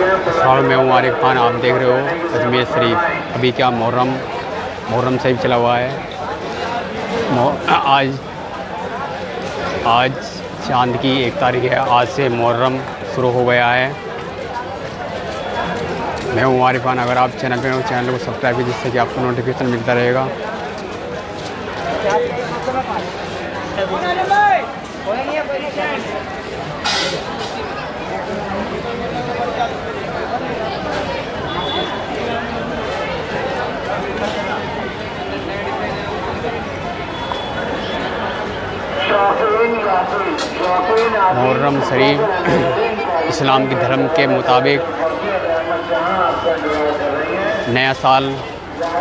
अस्सलाम, मैं हूँ आरिफ खान। आप देख रहे हो अजमेर शरीफ। अभी क्या मुहर्रम शरीफ चला हुआ है। आज आज चाँद की 1 तारीख है। आज से मुहर्रम शुरू हो गया है। मैं हूँ आरिफ खान। अगर आप चैनल पे हो, चैनल को सब्सक्राइब कीजिए, जिससे कि आपको नोटिफिकेशन मिलता रहेगा। मुहर्रम शरीफ इस्लाम के धर्म के मुताबिक नया साल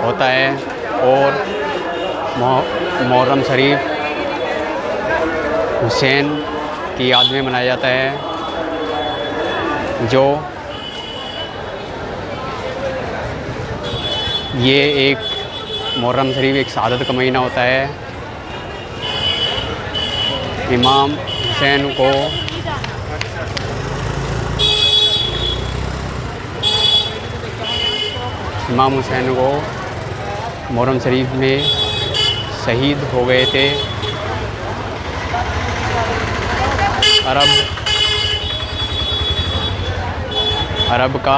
होता है और मुहर्रम शरीफ हुसैन की याद में मनाया जाता है। जो ये एक मुहर्रम शरीफ एक शहादत का महीना होता है। इमाम हुसैन को मुहर्रम शरीफ में शहीद हो गए थे। अरब का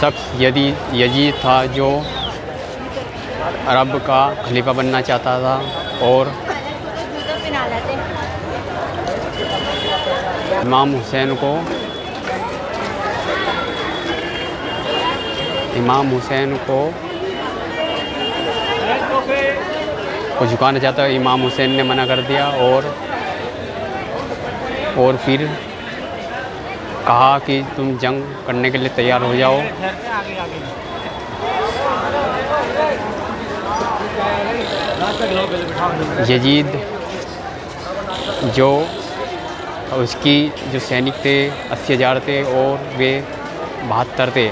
शख्स यजीद था, जो अरब का खलीफा बनना चाहता था और इमाम हुसैन को झुकाना चाहता है। इमाम हुसैन ने मना कर दिया और फिर कहा कि तुम जंग करने के लिए तैयार हो जाओ। यजीद जो उसकी जो सैनिक थे 80,000 थे और वे 72 थे।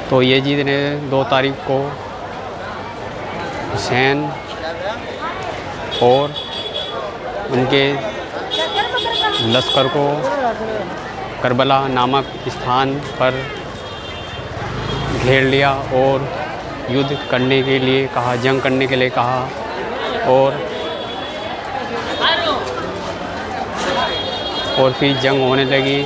तो यजीद ने 2 तारीख को हुसैन और उनके लश्कर को करबला नामक स्थान पर घेर लिया और युद्ध करने के लिए कहा, जंग करने के लिए कहा। और फिर जंग होने लगी।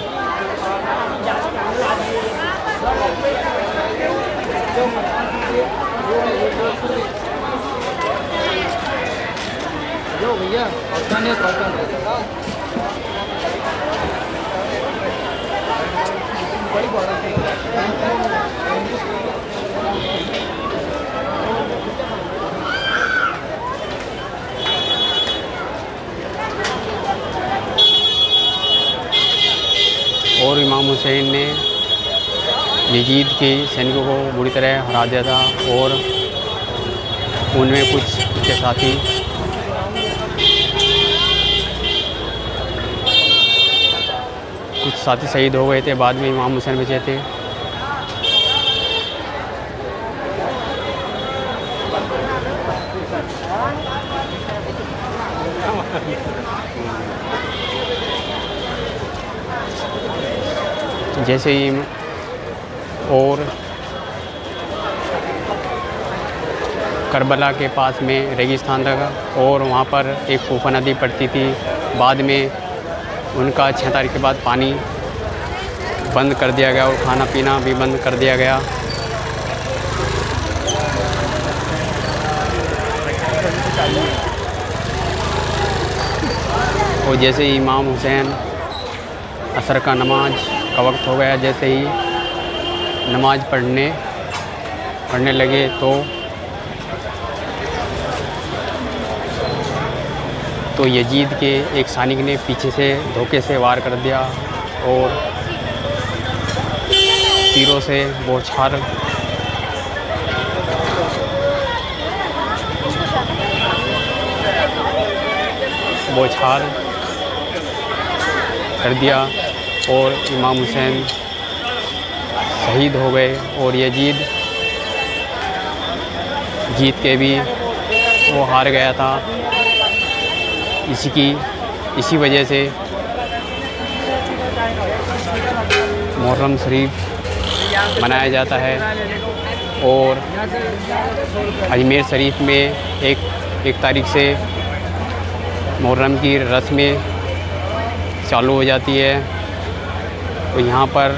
और इमाम हुसैन ने यजीद के सैनिकों को बुरी तरह हरा दिया था और उनमें कुछ के साथी शहीद हो गए थे। बाद में इमाम हुसैन बचे थे। जैसे ही और करबला के पास में रेगिस्तान था और वहाँ पर एक फूफा नदी पड़ती थी। बाद में उनका 6 तारीख के बाद पानी बंद कर दिया गया और खाना पीना भी बंद कर दिया गया। और जैसे ही इमाम हुसैन असर का नमाज का वक्त हो गया, जैसे ही नमाज पढ़ने लगे तो यजीद के एक सैनिक ने पीछे से धोखे से वार कर दिया और तीरों से बौछार बौछार कर दिया और इमाम हुसैन शहीद हो गए। और यजीद जीत के भी वो हार गया था। इसी वजह से मुहर्रम शरीफ मनाया जाता है। और अजमेर शरीफ में एक तारीख से मुहर्रम की रस्में चालू हो जाती है। तो यहाँ पर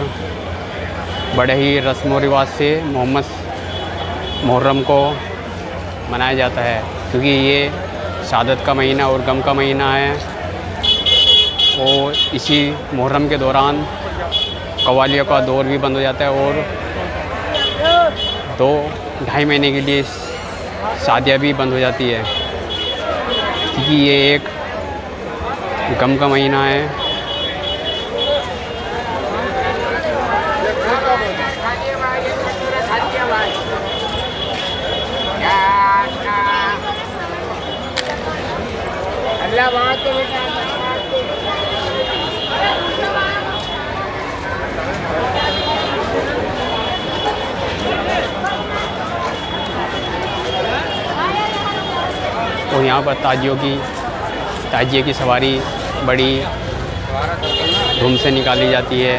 बड़े ही रस्म व रिवाज से मुहर्रम को मनाया जाता है, क्योंकि ये शहादत का महीना और गम का महीना है। और इसी मुहर्रम के दौरान कव्वालियों का दौर भी बंद हो जाता है और 2-2.5 महीने के लिए शादियाँ भी बंद हो जाती है, क्योंकि ये एक गम का महीना है। और यहाँ पर ताजिए की सवारी बड़ी धूम से निकाली जाती है।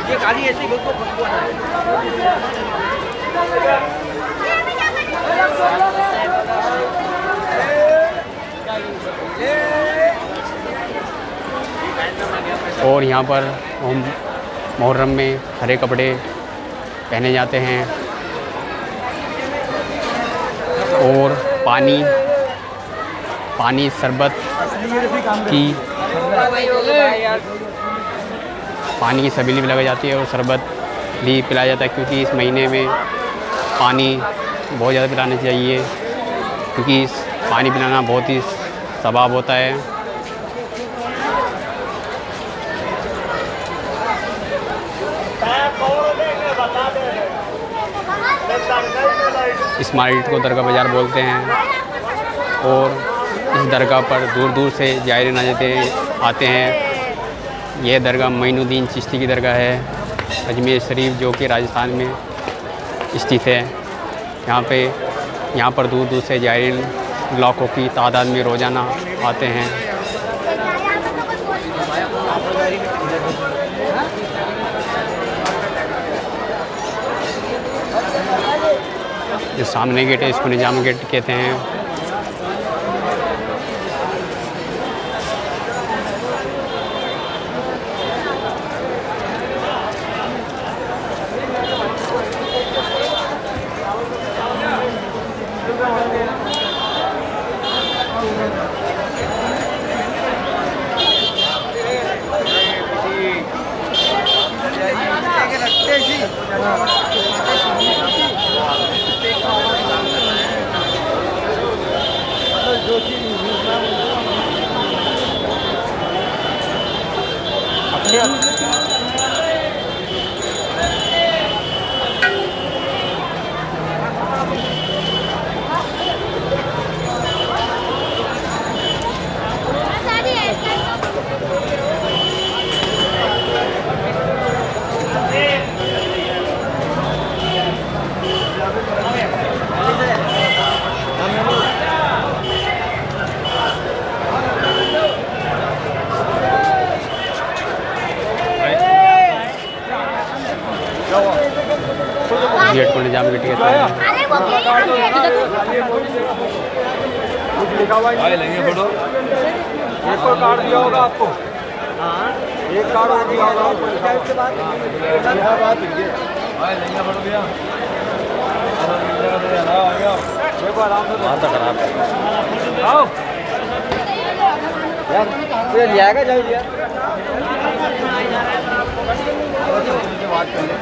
ये खाली ऐसे ही और यहाँ पर मुहर्रम में हरे कपड़े पहने जाते हैं और पानी शरबत की पानी की सबिली भी लगाई जाती है और शरबत भी पिलाया जाता है, क्योंकि इस महीने में पानी बहुत ज़्यादा पिलाना चाहिए, क्योंकि पानी पिलाना बहुत ही सवाब होता है। इस मार्केट को दरगाह बाज़ार बोलते हैं और इस दरगाह पर दूर दूर से ज़ायरीन आते हैं। यह दरगाह मोइनुद्दीन चिश्ती की दरगाह है अजमेर शरीफ, जो कि राजस्थान में स्थित है। यहाँ पर दूर दूर से ज़ायरीन लाखों की तादाद में रोज़ाना आते हैं। जो सामने गेट है इसको निजाम गेट कहते हैं। गेट को निजाम गेट कहते हैं। लेंगे फोटो, एक और कार्ड दिया होगा आपको, एक कार्ड और दिया होगा आपको। लेंगे फोटो भैया, आराम से बात खराब है। आओ यार लिया जाएगा जाइए यार, बात कर ले।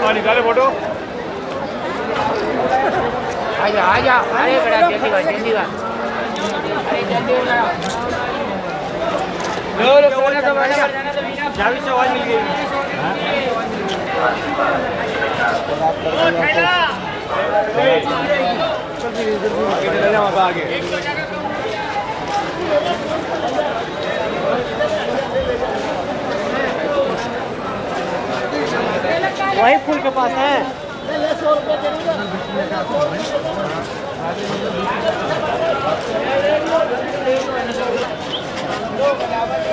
हाँ निकाले फोटो आजा आजा अरे बड़ा जल्दी बात जल्दी बात अरे जल्दी बोला लो सोने तो बना जाना तो बिना चाबी से आवाज मिल गई ओ थैला आगे ले जाओ आगे वही फूल के पास है ₹100